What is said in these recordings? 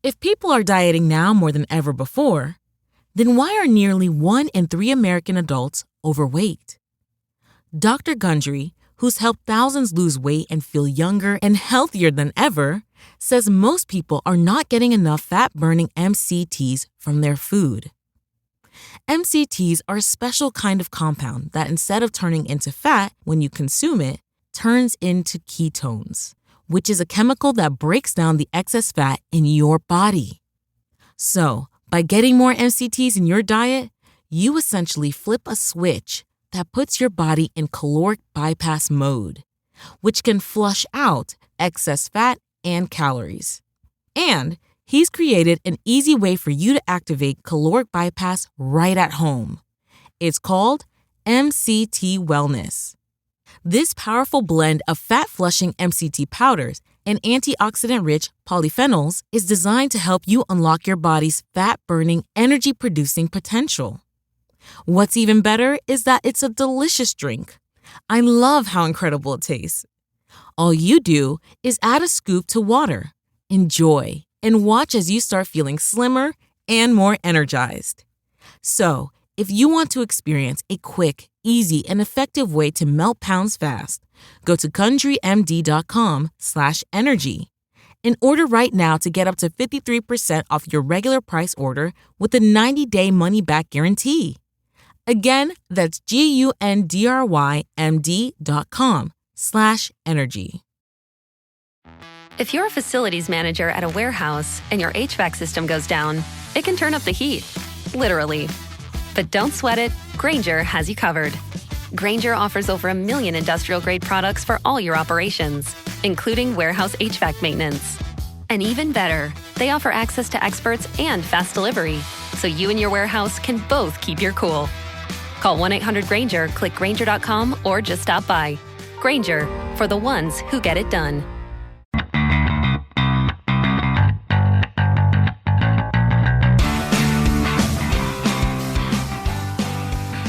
If people are dieting now more than ever before, then why are nearly 1 in 3 American adults overweight? Dr. Gundry, who's helped thousands lose weight and feel younger and healthier than ever, says most people are not getting enough fat-burning MCTs from their food. MCTs are a special kind of compound that instead of turning into fat when you consume it, turns into ketones, which is a chemical that breaks down the excess fat in your body. So, by getting more MCTs in your diet, you essentially flip a switch that puts your body in caloric bypass mode, which can flush out excess fat and calories. And he's created an easy way for you to activate caloric bypass right at home. It's called MCT Wellness. This powerful blend of fat-flushing MCT powders and antioxidant-rich polyphenols is designed to help you unlock your body's fat-burning, energy-producing potential. What's even better is that it's a delicious drink. I love how incredible it tastes. All you do is add a scoop to water, enjoy, and watch as you start feeling slimmer and more energized. So, if you want to experience a quick, easy, and effective way to melt pounds fast, go to GundryMD.com/energy and order right now to get up to 53% off your regular price order with a 90-day money-back guarantee. Again, that's GUNDRYMD.com/energy. If you're a facilities manager at a warehouse and your HVAC system goes down, it can turn up the heat, literally. But don't sweat it, Grainger has you covered. Grainger offers over 1 million industrial-grade products for all your operations, including warehouse HVAC maintenance. And even better, they offer access to experts and fast delivery, so you and your warehouse can both keep your cool. Call 1-800-GRAINGER, click Grainger.com, or just stop by. Grainger, for the ones who get it done.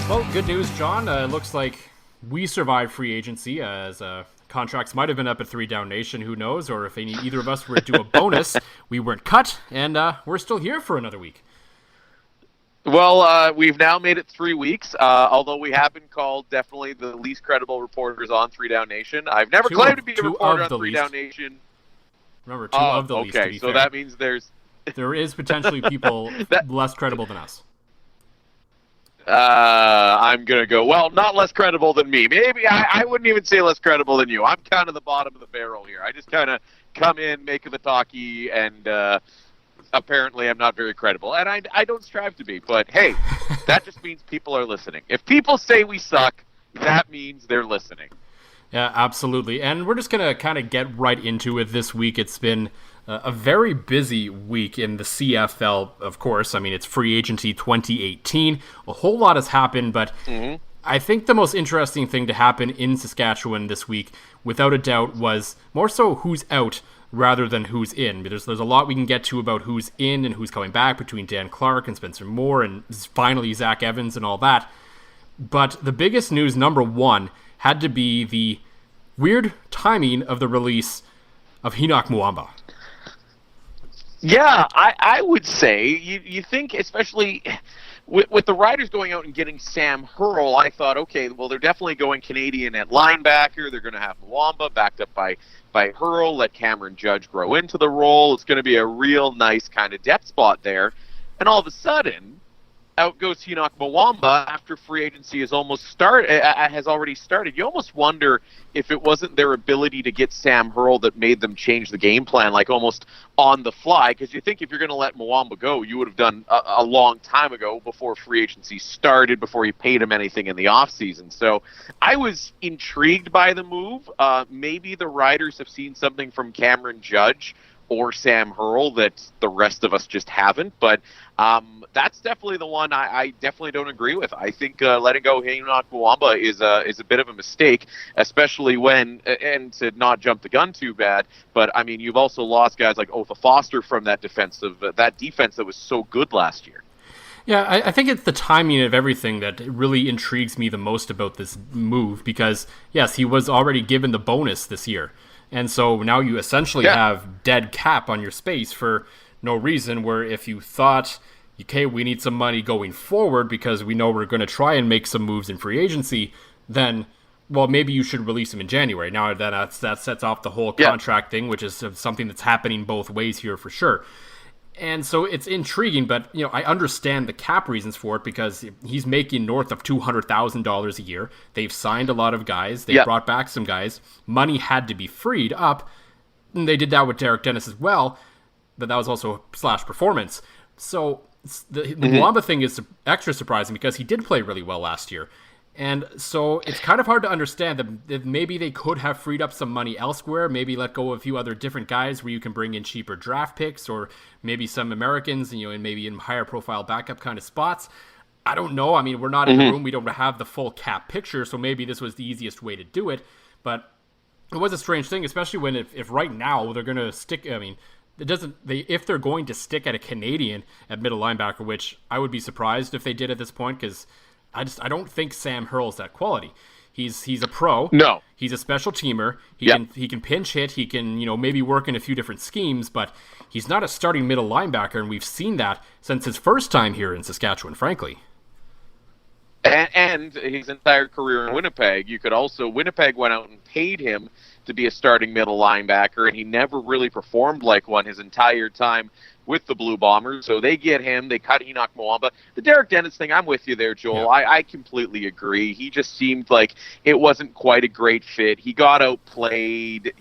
Well, good news, John. It looks like we survived free agency as contracts might have been up at 3 Down Nation. Who knows? Or if either of us were to do a bonus, we weren't cut, and we're still here for another week. Well, we've now made it 3 weeks, although we have been called definitely the least credible reporters on 3 Down Nation. I've never claimed to be a reporter on 3 Down Nation. Remember, two of the least, to be fair. That means there is potentially people less credible than us. I'm going to go, well, not less credible than me. Maybe I wouldn't even say less credible than you. I'm kind of the bottom of the barrel here. I just kind of come in, make the talkie, and apparently I'm not very credible. And I don't strive to be. But, hey, that just means people are listening. If people say we suck, that means they're listening. Yeah, absolutely. And we're just going to kind of get right into it this week. It's been a very busy week in the CFL, of course. I mean, it's free agency 2018. A whole lot has happened, but I think the most interesting thing to happen in Saskatchewan this week, without a doubt, was more so who's out rather than who's in. There's a lot we can get to about who's in and who's coming back between Dan Clark and Spencer Moore and finally Zach Evans and all that. But the biggest news, number one, had to be the weird timing of the release of Henoc Muamba. Yeah, I would say, you think, especially with the Riders going out and getting Sam Hurl, I thought, okay, well, they're definitely going Canadian at linebacker. They're going to have Muamba backed up by Hurl, let Cameron Judge grow into the role. It's going to be a real nice kind of depth spot there. And all of a sudden, out goes Henoc Muamba after free agency has already started. You almost wonder if it wasn't their ability to get Sam Hurl that made them change the game plan, like almost on the fly. Because you think if you're going to let Muamba go, you would have done a long time ago before free agency started, before you paid him anything in the offseason. So I was intrigued by the move. Maybe the Riders have seen something from Cameron Judge or Sam Hurl that the rest of us just haven't. But that's definitely the one I definitely don't agree with. I think letting go Henoc Muamba is a bit of a mistake, especially when, and to not jump the gun too bad, but I mean, you've also lost guys like Otha Foster from that defense that was so good last year. Yeah, I think it's the timing of everything that really intrigues me the most about this move, because yes, he was already given the bonus this year. And so now you essentially have dead cap on your space for no reason, where if you thought, okay, we need some money going forward because we know we're going to try and make some moves in free agency, then, well, maybe you should release him in January. Now that sets off the whole contract thing, which is something that's happening both ways here for sure. And so it's intriguing, but I understand the cap reasons for it because he's making north of $200,000 a year. They've signed a lot of guys. They brought back some guys. Money had to be freed up. And they did that with Derek Dennis as well, but that was also / performance. So the Muamba thing is extra surprising because he did play really well last year. And so it's kind of hard to understand that maybe they could have freed up some money elsewhere, maybe let go of a few other different guys where you can bring in cheaper draft picks or maybe some Americans, and maybe in higher profile backup kind of spots. I don't know. I mean, we're not in the room. We don't have the full cap picture, so maybe this was the easiest way to do it. But it was a strange thing, especially when if right now they're going to stick, if they're going to stick at a Canadian at middle linebacker, which I would be surprised if they did at this point because I don't think Sam Hurl's that quality. He's a pro. No. He's a special teamer. He can pinch hit. He can, maybe work in a few different schemes, but he's not a starting middle linebacker, and we've seen that since his first time here in Saskatchewan, frankly. And his entire career in Winnipeg, Winnipeg went out and paid him to be a starting middle linebacker, and he never really performed like one his entire time with the Blue Bombers. So they get him. They cut Enoch Muamba. The Derek Dennis thing, I'm with you there, Joel. Yeah. I completely agree. He just seemed like it wasn't quite a great fit. He got outplayed,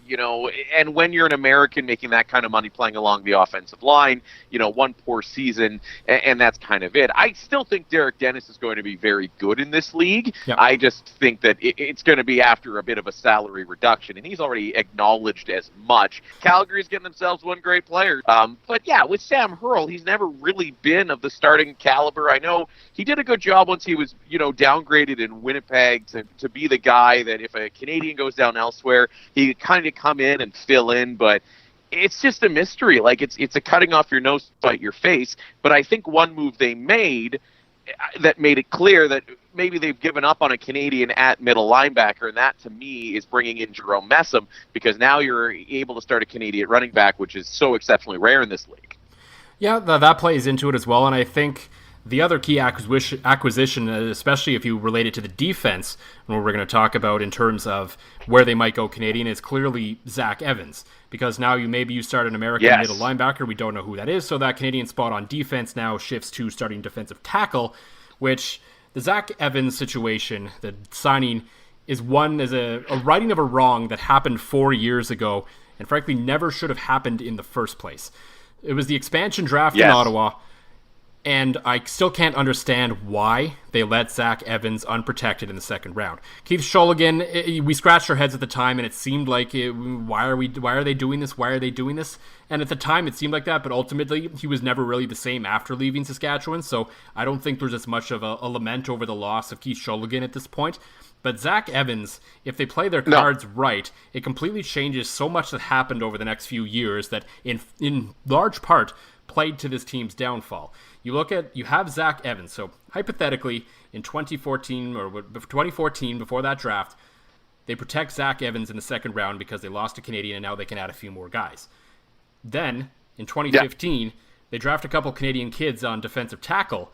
and when you're an American making that kind of money playing along the offensive line, one poor season, and that's kind of it. I still think Derek Dennis is going to be very good in this league. Yeah. I just think that it's going to be after a bit of a salary reduction, and he's already acknowledged as much. Calgary's getting themselves one great player. But yeah, with Sam Hurl, he's never really been of the starting caliber. I know he did a good job once he was, downgraded in Winnipeg to be the guy that if a Canadian goes down elsewhere, he could kind of come in and fill in, but it's just a mystery. Like it's a cutting off your nose to spite your face. But I think one move they made that made it clear that maybe they've given up on a Canadian at middle linebacker, and that to me is bringing in Jerome Messam, because now you're able to start a Canadian running back, which is so exceptionally rare in this league. Yeah, that plays into it as well, and I think the other key acquisition, especially if you relate it to the defense, and what we're going to talk about in terms of where they might go Canadian, is clearly Zach Evans, because now you start an American middle linebacker, we don't know who that is, so that Canadian spot on defense now shifts to starting defensive tackle, which the Zach Evans situation, the signing, is a righting of a wrong that happened 4 years ago, and frankly never should have happened in the first place. It was the expansion draft in Ottawa, and I still can't understand why they let Zach Evans unprotected in the second round. Keith Shulligan, we scratched our heads at the time, and it seemed like, why are they doing this? Why are they doing this? And at the time, it seemed like that, but ultimately, he was never really the same after leaving Saskatchewan, so I don't think there's as much of a lament over the loss of Keith Shulligan at this point. But Zach Evans, if they play their cards right, it completely changes so much that happened over the next few years that in large part played to this team's downfall. You have Zach Evans. So hypothetically, in 2014 before that draft, they protect Zach Evans in the second round because they lost a Canadian and now they can add a few more guys. Then in 2015, they draft a couple Canadian kids on defensive tackle,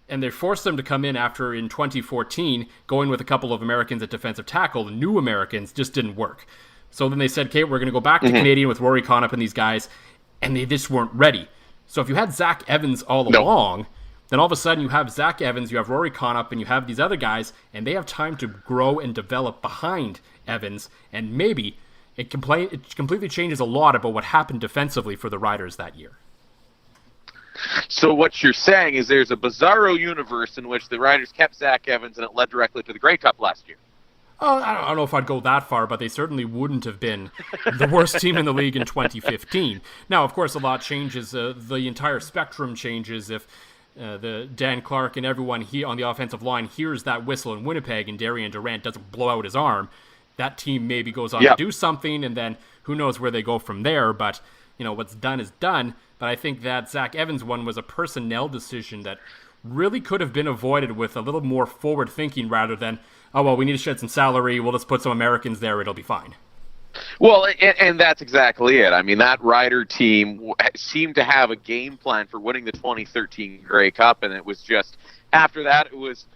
and they forced them to come in after, in 2014, going with a couple of Americans at defensive tackle. The new Americans just didn't work. So then they said, okay, we're going to go back to Canadian with Rory Conop and these guys, and they just weren't ready. So if you had Zach Evans all along, then all of a sudden you have Zach Evans, you have Rory Conop, and you have these other guys, and they have time to grow and develop behind Evans, and maybe it completely changes a lot about what happened defensively for the Riders that year. So what you're saying is there's a bizarro universe in which the Riders kept Zach Evans and it led directly to the Grey Cup last year. Oh, I don't know if I'd go that far, but they certainly wouldn't have been the worst team in the league in 2015. Now, of course, a lot changes. The entire spectrum changes if the Dan Clark and everyone on the offensive line hears that whistle in Winnipeg and Darian Durant doesn't blow out his arm. That team maybe goes on to do something, and then who knows where they go from there. But what's done is done. But I think that Zach Evans one was a personnel decision that really could have been avoided with a little more forward thinking rather than, oh, well, we need to shed some salary. We'll just put some Americans there. It'll be fine. Well, and that's exactly it. I mean, that Rider team seemed to have a game plan for winning the 2013 Grey Cup, and it was just, after that, it was,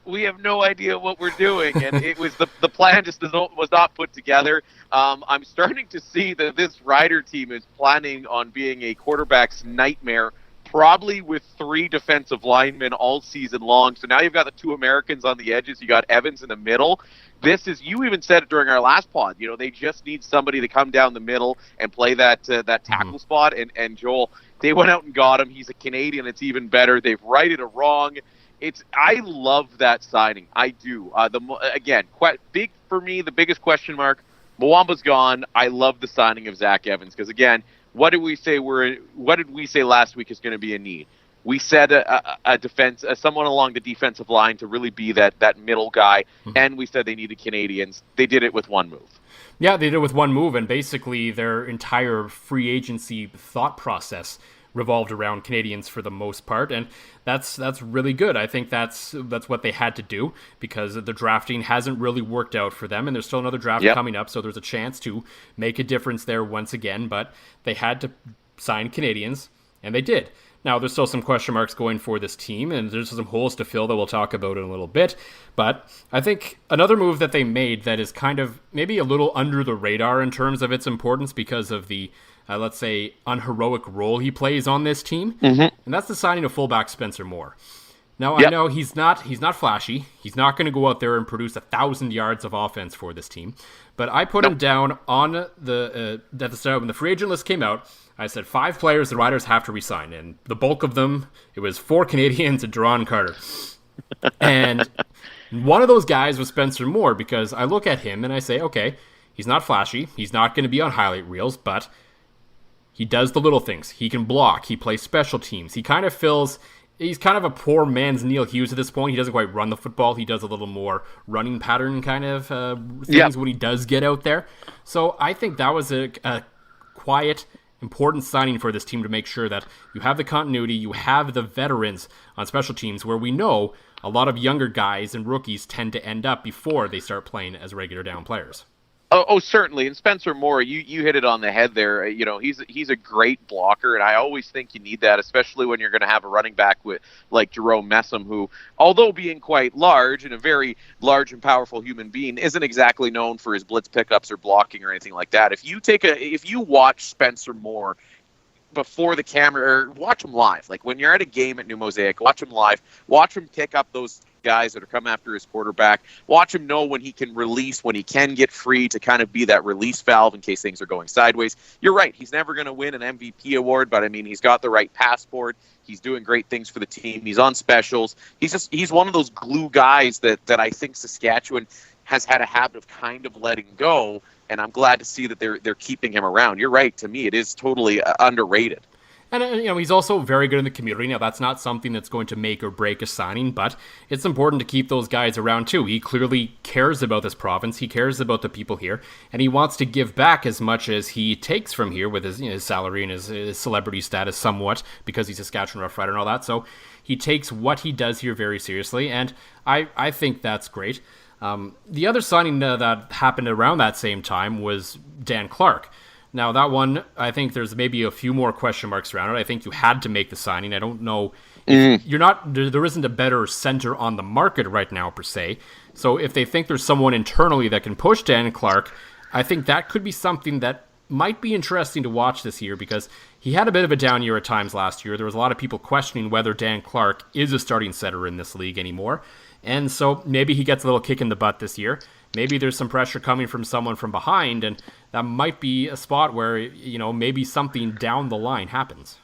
we have no idea what we're doing, and it was the plan just was not put together. I'm starting to see that this Rider team is planning on being a quarterback's nightmare, probably with 3 defensive linemen all season long. So now you've got the 2 Americans on the edges. You got Evans in the middle. This is, you even said it during our last pod, you know, they just need somebody to come down the middle and play that tackle spot. And Joel, they went out and got him. He's a Canadian. It's even better. They've righted a wrong. I love that signing. I do. Again, quite big for me. The biggest question mark, Mwamba's gone. I love the signing of Zach Evans because, again, what did we say last week is going to be a need? We said a defense, someone along the defensive line to really be that middle guy, and we said they needed Canadians. They did it with one move. Yeah, they did it with one move, and basically their entire free agency thought process revolved around Canadians for the most part, and that's really good. I think that's what they had to do because the drafting hasn't really worked out for them, and there's still another draft coming up, so there's a chance to make a difference there once again, but they had to sign Canadians, and they did. Now, there's still some question marks going for this team, and there's some holes to fill that we'll talk about in a little bit. But I think another move that they made that is kind of maybe a little under the radar in terms of its importance because of the, let's say, unheroic role he plays on this team, and that's the signing of fullback Spencer Moore. Now, I know he's not flashy. He's not going to go out there and produce 1,000 yards of offense for this team. But I put him down on at the start when the free agent list came out. I said 5 players the Riders have to re-sign, and the bulk of them, it was 4 Canadians and Duron Carter. And one of those guys was Spencer Moore because I look at him and I say, okay, he's not flashy. He's not going to be on highlight reels, but he does the little things. He can block. He plays special teams. He's kind of a poor man's Neil Hughes at this point. He doesn't quite run the football. He does a little more running pattern kind of things when he does get out there. So I think that was a quiet, important signing for this team to make sure that you have the continuity, you have the veterans on special teams where we know a lot of younger guys and rookies tend to end up before they start playing as regular down players. Oh, certainly. And Spencer Moore, you hit it on the head there. You know, he's a great blocker, and I always think you need that, especially when you're going to have a running back like Jerome Messam, who, although being quite large and a very large and powerful human being, isn't exactly known for his blitz pickups or blocking or anything like that. If you watch Spencer Moore before the camera, or watch him live, like when you're at a game at New Mosaic, watch him live, watch him pick up those guys that are coming after his quarterback, watch him know when he can release, when he can get free to kind of be that release valve in case things are going sideways. You're right, he's never going to win an MVP award, but I mean, he's got the right passport. He's doing great things for the team. He's on specials. He's one of those glue guys that I think Saskatchewan has had a habit of kind of letting go, and I'm glad to see that they're keeping him around. You're right, to me, it is totally underrated. And, he's also very good in the community. Now, that's not something that's going to make or break a signing, but it's important to keep those guys around, too. He clearly cares about this province. He cares about the people here, and he wants to give back as much as he takes from here with his salary and his celebrity status somewhat, because he's a Saskatchewan Roughrider and all that. So he takes what he does here very seriously, and I think that's great. The other signing that happened around that same time was Dan Clark. Now, that one, I think there's maybe a few more question marks around it. I think you had to make the signing. I don't know. There isn't a better center on the market right now, per se. So if they think there's someone internally that can push Dan Clark, I think that could be something that might be interesting to watch this year because he had a bit of a down year at times last year. There was a lot of people questioning whether Dan Clark is a starting center in this league anymore. And so maybe he gets a little kick in the butt this year. Maybe there's some pressure coming from someone from behind, and that might be a spot where, maybe something down the line happens.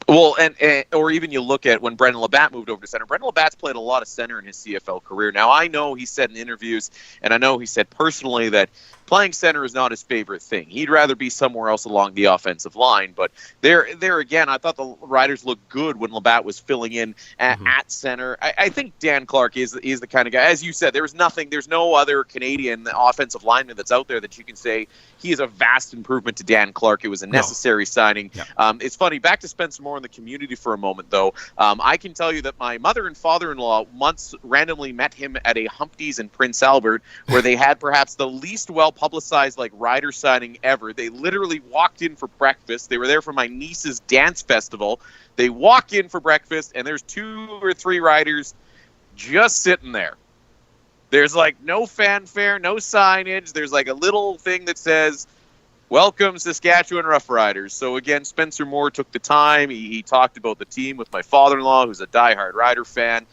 Well, and or even you look at when Brendan Labatt moved over to center. Brendan Labatt's played a lot of center in his CFL career. Now, I know he said in interviews, and I know he said personally that playing center is not his favorite thing. He'd rather be somewhere else along the offensive line. But there again, I thought the Riders looked good when Labatt was filling in at center. I think Dan Clark is the kind of guy, as you said, there's no other Canadian offensive lineman that's out there that you can say he is a vast improvement to Dan Clark. It was a necessary signing. Yeah. It's funny, back to Spencer Moore in the community for a moment, though, I can tell you that my mother and father-in-law once randomly met him at a Humpty's in Prince Albert, where they had perhaps the least well-publicized rider signing ever. They literally walked in for breakfast. They were there for my niece's dance festival. They walk in for breakfast, and there's 2 or 3 riders just sitting there. There's no fanfare, no signage. There's a little thing that says, "Welcome Saskatchewan Roughriders." So again, Spencer Moore took the time. He talked about the team with my father-in-law, who's a diehard Rider fan.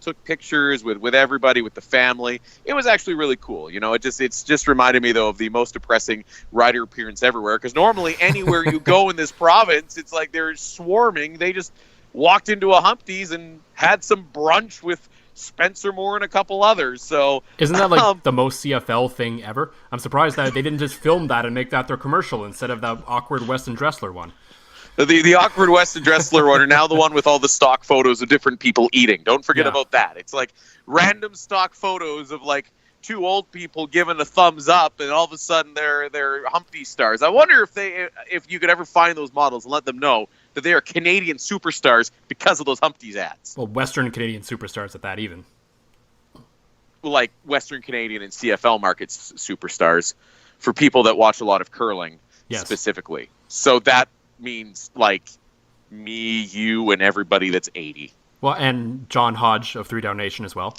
Took pictures with everybody, with the family. It was actually really cool. It's just reminded me though of the most depressing Rider appearance everywhere. Because normally anywhere you go in this province, it's they're swarming. They just walked into a Humpty's and had some brunch with Spencer Moore and a couple others. So isn't that the most CFL thing ever? I'm surprised that they didn't just film that and make that their commercial instead of the awkward Weston Dressler one. The awkward Weston Dressler one, or now the one with all the stock photos of different people eating. Don't forget about that. It's random stock photos of 2 old people giving a thumbs up, and all of a sudden they're Humpty stars. I wonder if you could ever find those models and let them know that they are Canadian superstars because of those Humpty's ads. Well, Western Canadian superstars at that, even. Western Canadian and CFL markets superstars for people that watch a lot of curling, specifically. So that means me, you, and everybody that's 80. Well, and John Hodge of 3 Down Nation as well.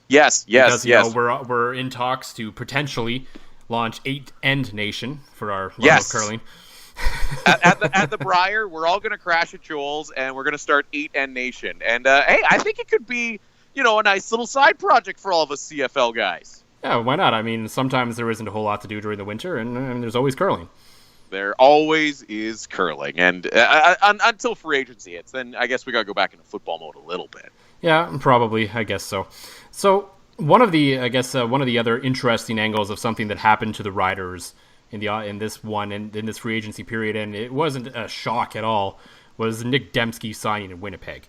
Yes. Because, we're in talks to potentially launch 8 End Nation for our love of curling. at the Briar, we're all going to crash at Joel's, and we're going to start 8 End Nation. And hey, I think it could be, a nice little side project for all of us CFL guys. Yeah, why not? I mean, sometimes there isn't a whole lot to do during the winter, and there's always curling. There always is curling, and until free agency hits, then I guess we got to go back into football mode a little bit. Yeah, probably. I guess so. So one of the other interesting angles of something that happened to the Riders in this free agency period, and it wasn't a shock at all, was Nick Dembski signing in Winnipeg.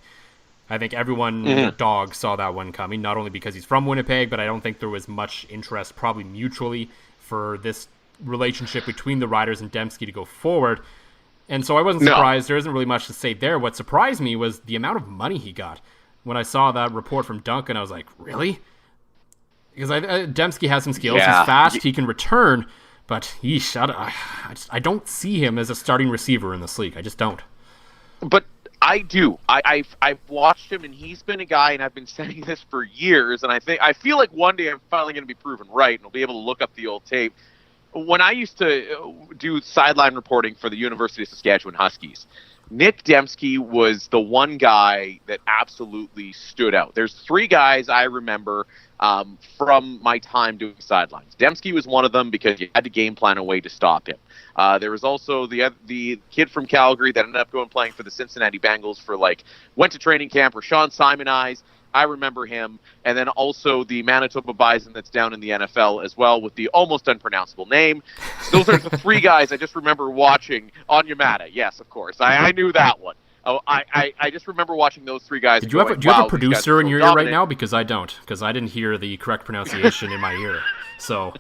I think everyone and their dog saw that one coming, not only because he's from Winnipeg, but I don't think there was much interest, probably mutually, for this relationship between the Riders and Dembski to go forward. And so I wasn't surprised. There isn't really much to say there. What surprised me was the amount of money he got. When I saw that report from Duncan, I was like, really? Because Dembski has some skills. Yeah. He's fast. He can return. But I don't see him as a starting receiver in this league. I just don't. But I do. I've watched him, and he's been a guy, and I've been saying this for years, and I feel like one day I'm finally going to be proven right, and I'll be able to look up the old tape. When I used to do sideline reporting for the University of Saskatchewan Huskies, Nick Dembski was the one guy that absolutely stood out. There's 3 guys I remember from my time doing sidelines. Dembski was one of them because you had to game plan a way to stop him. There was also the kid from Calgary that ended up playing for the Cincinnati Bengals went to training camp, Rashawn Simon Eyes. I remember him. And then also the Manitoba Bison that's down in the NFL as well with the almost unpronounceable name. Those are the 3 guys I just remember watching. On Yamada, yes, of course. I knew that one. Oh, I just remember watching those 3 guys. Do you have a producer in your ear right now? Because I don't. Because I didn't hear the correct pronunciation in my ear. So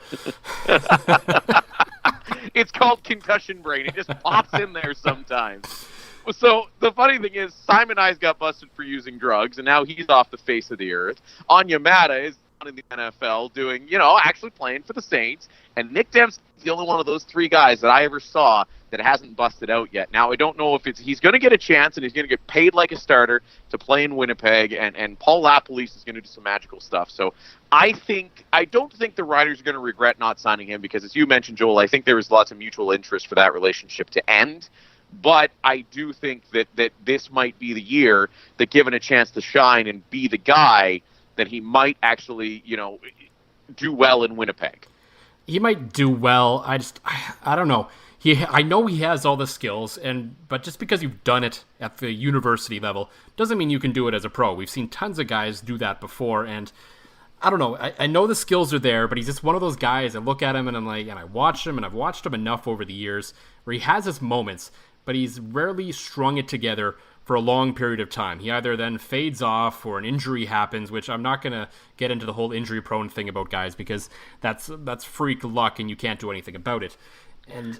it's called concussion brain. It just pops in there sometimes. So the funny thing is, Simon Eyes got busted for using drugs, and now he's off the face of the earth. Anya Mata is down in the NFL doing, actually playing for the Saints. And Nick Dembski is the only one of those 3 guys that I ever saw that hasn't busted out yet. Now, I don't know if he's going to get a chance, and he's going to get paid like a starter to play in Winnipeg, and Paul LaPolice is going to do some magical stuff. So I don't think the Riders are going to regret not signing him because, as you mentioned, Joel, I think there was lots of mutual interest for that relationship to end. But I do think that this might be the year that, given a chance to shine and be the guy, that he might actually, do well in Winnipeg. He might do well. I don't know. I know he has all the skills, but just because you've done it at the university level doesn't mean you can do it as a pro. We've seen tons of guys do that before, and I don't know. I know the skills are there, but he's just one of those guys. I look at him and I'm like, and I watch him, and I've watched him enough over the years where he has his moments, but he's rarely strung it together for a long period of time. He either then fades off or an injury happens, which I'm not going to get into the whole injury-prone thing about guys because that's freak luck and you can't do anything about it. And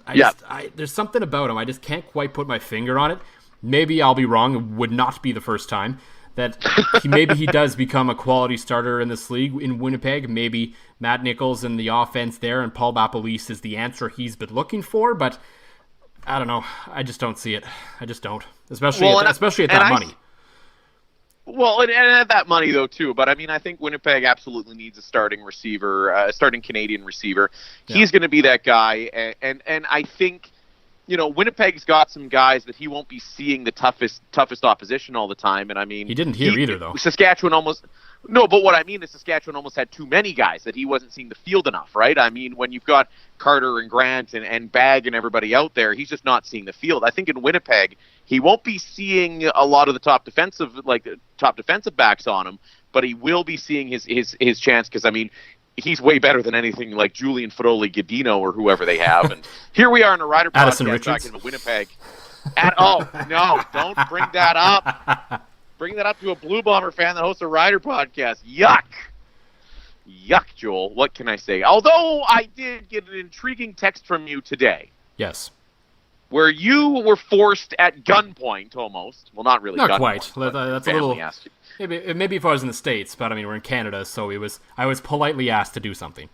there's something about him. I just can't quite put my finger on it. maybe I'll be wrong. It would not be the first time that maybe he does become a quality starter in this league in Winnipeg. Maybe Matt Nichols in the offense there and Paul Bapolice is the answer he's been looking for, but I don't know. I just don't see it. I just don't, especially at that money. Well, and at that money, though, too. But, I mean, I think Winnipeg absolutely needs a starting receiver, a starting Canadian receiver. Yeah. He's going to be that guy. And I think, Winnipeg's got some guys that he won't be seeing the toughest opposition all the time. And, I mean... He didn't here either, though. Saskatchewan almost... No, but what I mean is Saskatchewan almost had too many guys that he wasn't seeing the field enough, right? I mean, when you've got Carter and Grant and Bagg and everybody out there, he's just not seeing the field. I think in Winnipeg, he won't be seeing a lot of the top defensive backs on him, but he will be seeing his chance because, I mean, he's way better than anything like Julian Fedoli-Gadino or whoever they have. And here we are in a Rider podcast talking about Winnipeg. Oh, no, don't bring that up. Bring that up to a Blue Bomber fan that hosts a Rider podcast. Yuck. Yuck, Joel. What can I say? Although I did get an intriguing text from you today. Yes. Where you were forced at gunpoint almost. Well, not really. Not quite. That's a little... Maybe if I was in the States, but I mean, we're in Canada, so I was politely asked to do something.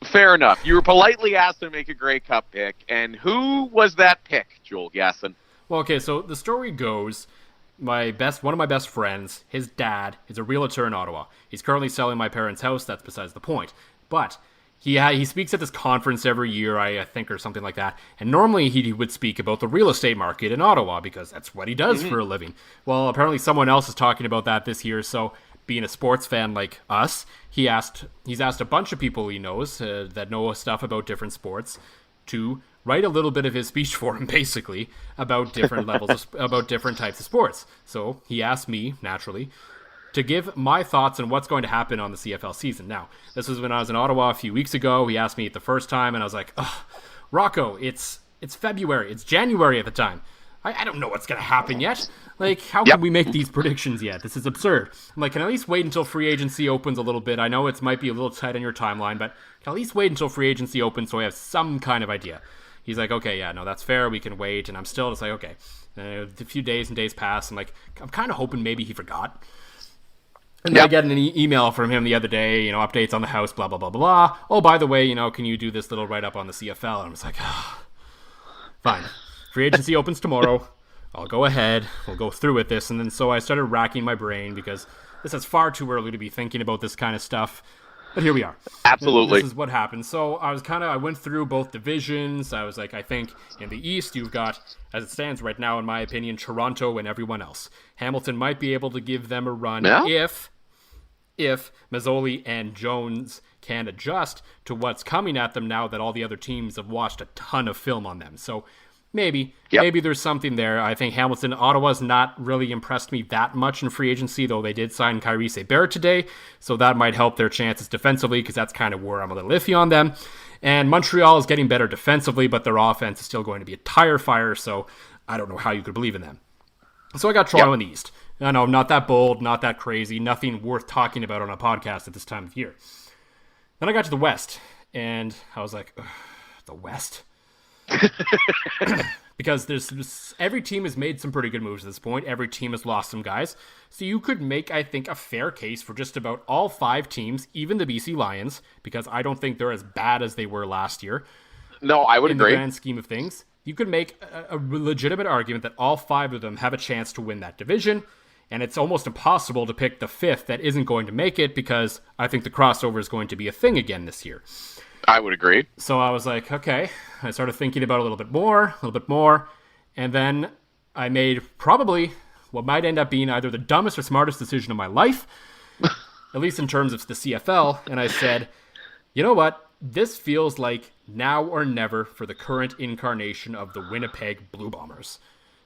Fair enough. You were politely asked to make a Grey Cup pick, and who was that pick, Joel Gasson? Well, okay, so the story goes... one of my best friends, his dad, is a realtor in Ottawa. He's currently selling my parents' house. That's besides the point. But he speaks at this conference every year, I think, or something like that. And normally he would speak about the real estate market in Ottawa because that's what he does for a living. Well, apparently someone else is talking about that this year. So being a sports fan like us, he's asked a bunch of people he knows that know stuff about different sports to write a little bit of his speech for him, basically, about different levels, about different types of sports. So he asked me, naturally, to give my thoughts on what's going to happen on the CFL season. Now, this was when I was in Ottawa a few weeks ago. He asked me it the first time, and I was like, Rocco, it's February. It's January at the time. I don't know what's going to happen yet. Like, how can we make these predictions yet? This is absurd. I'm like, can I at least wait until free agency opens a little bit? I know it might be a little tight on your timeline, but can I at least wait until free agency opens so I have some kind of idea? He's like, okay, yeah, no, that's fair. We can wait. And I'm still just like, okay. A few days and days pass. I'm like, I'm kind of hoping maybe he forgot. And then I get an email from him the other day, updates on the house, blah, blah, blah, blah. Oh, by the way, can you do this little write-up on the CFL? And I was like, fine. Free agency opens tomorrow. I'll go ahead. We'll go through with this. And then so I started racking my brain because this is far too early to be thinking about this kind of stuff. But here we are. Absolutely. This is what happened. So I went through both divisions. I was like, I think in the East, you've got, as it stands right now, in my opinion, Toronto and everyone else. Hamilton might be able to give them a run if Mazzoli and Jones can adjust to what's coming at them now that all the other teams have watched a ton of film on them. So maybe there's something there. I think Hamilton, Ottawa's not really impressed me that much in free agency, though they did sign Kyrie Saint-Barrett today, so that might help their chances defensively because that's kind of where I'm a little iffy on them. And Montreal is getting better defensively, but their offense is still going to be a tire fire, so I don't know how you could believe in them. So I got Toronto in the East. I know, not that bold, not that crazy, nothing worth talking about on a podcast at this time of year. Then I got to the West, and I was like, the West? Because every team has made some pretty good moves at this point. Every team has lost some guys. So you could make, I think, a fair case for just about all 5 teams, even the BC Lions, because I don't think they're as bad as they were last year. No, I would agree. In the grand scheme of things, you could make a legitimate argument that all 5 of them have a chance to win that division, and it's almost impossible to pick the 5th that isn't going to make it because I think the crossover is going to be a thing again this year. I would agree. So I was like, okay. I started thinking about it a little bit more, and then I made probably what might end up being either the dumbest or smartest decision of my life, at least in terms of the CFL, and I said, you know what? This feels like now or never for the current incarnation of the Winnipeg Blue Bombers.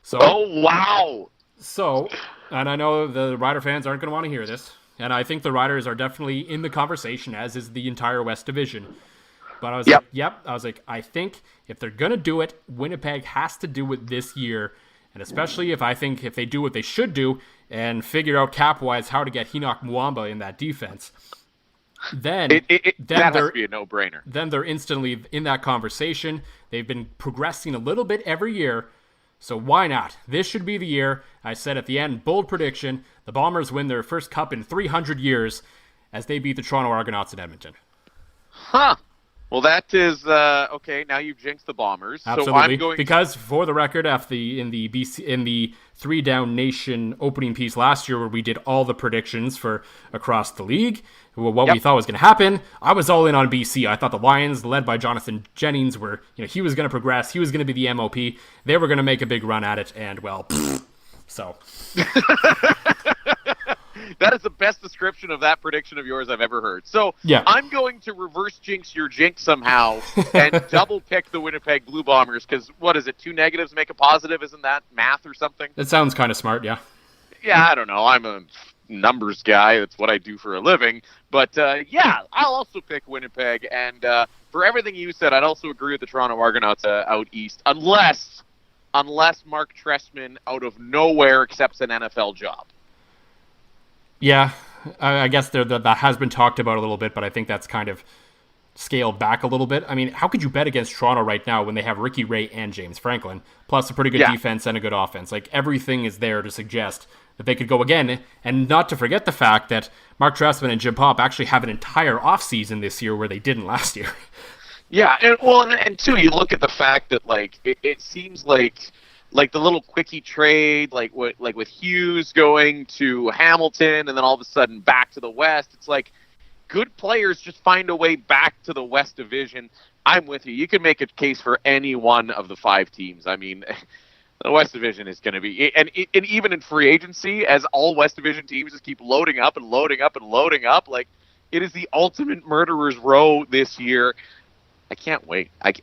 So, oh, wow! So, and I know the Rider fans aren't going to want to hear this, and I think the Riders are definitely in the conversation, as is the entire West Division. But I was I think if they're going to do it, Winnipeg has to do it this year. And especially if they do what they should do and figure out cap-wise how to get Henoch Muamba in that defense, then that has to be a no-brainer. Then they're instantly in that conversation. They've been progressing a little bit every year. So why not? This should be the year. I said at the end, bold prediction, the Bombers win their first cup in 300 years as they beat the Toronto Argonauts in Edmonton. Huh. Well, that is okay. Now you've jinxed the Bombers. Absolutely. So I'm going because for the record, in the 3 Down Nation opening piece last year, where we did all the predictions for across the league, what we thought was going to happen, I was all in on BC. I thought the Lions, led by Jonathan Jennings, were he was going to progress. He was going to be the MOP. They were going to make a big run at it, and well, so. That is the best description of that prediction of yours I've ever heard. So yeah. I'm going to reverse jinx your jinx somehow and double pick the Winnipeg Blue Bombers because, what is it, 2 negatives make a positive? Isn't that math or something? It sounds kind of smart, yeah. Yeah, I don't know. I'm a numbers guy. That's what I do for a living. But, yeah, I'll also pick Winnipeg. And for everything you said, I'd also agree with the Toronto Argonauts out east, unless Mark Trestman out of nowhere accepts an NFL job. Yeah, I guess that has been talked about a little bit, but I think that's kind of scaled back a little bit. I mean, how could you bet against Toronto right now when they have Ricky Ray and James Franklin, plus a pretty good defense and a good offense? Like, everything is there to suggest that they could go again, and not to forget the fact that Mark Trestman and Jim Popp actually have an entire offseason this year where they didn't last year. Yeah, and too, you look at the fact that, like, it seems like the little quickie trade, like with Hughes going to Hamilton and then all of a sudden back to the West. It's like good players just find a way back to the West Division. I'm with you. You can make a case for any one of the 5 teams. I mean, the West Division is going to be, and even in free agency, as all West Division teams just keep loading up and loading up and loading up, like it is the ultimate murderer's row this year. I can't wait. I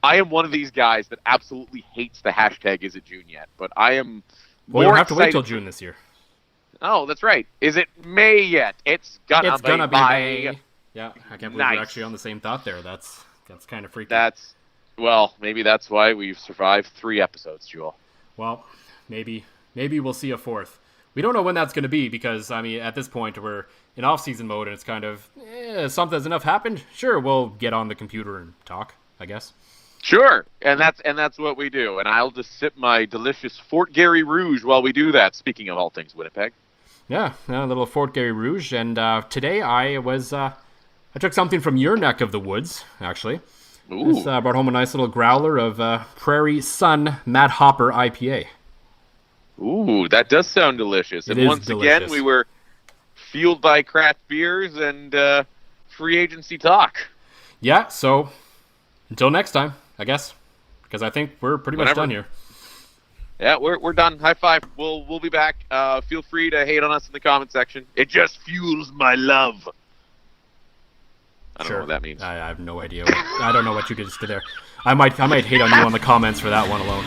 am one of these guys that absolutely hates the hashtag Is It June yet, but I am. Well, you don't have to wait till June this year. Oh, that's right. Is it May yet? It's gonna be May. Yeah, I can't believe we're actually on the same thought there. That's kind of freaky. Maybe that's why we've survived 3 episodes, Joel. Well, maybe we'll see a 4th. We don't know when that's going to be because, I mean, at this point, we're in off-season mode, and it's kind of, something's enough happened. Sure, we'll get on the computer and talk, I guess. Sure, and that's what we do. And I'll just sip my delicious Fort Garry Rouge while we do that, speaking of all things Winnipeg. Yeah, a little Fort Garry Rouge. And today I took something from your neck of the woods, actually. Ooh. This brought home a nice little growler of Prairie Sun Matt Hopper IPA. Ooh, that does sound delicious. And once again, we were fueled by craft beers and free agency talk. Yeah, so until next time, I guess, because I think we're pretty much done here. Yeah, we're done. High five. We'll be back. Feel free to hate on us in the comment section. It just fuels my love. I don't know what that means. I have no idea. I don't know what you just did there. I might hate on you on the comments for that one alone.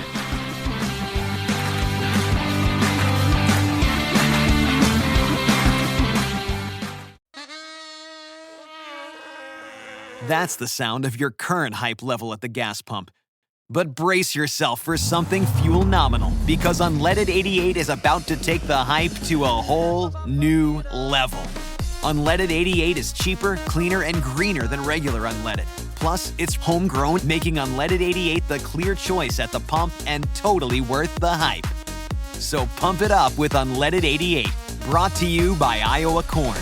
That's the sound of your current hype level at the gas pump. But brace yourself for something fuel-nominal, because Unleaded 88 is about to take the hype to a whole new level. Unleaded 88 is cheaper, cleaner, and greener than regular unleaded. Plus, it's homegrown, making Unleaded 88 the clear choice at the pump and totally worth the hype. So pump it up with Unleaded 88, brought to you by Iowa Corn.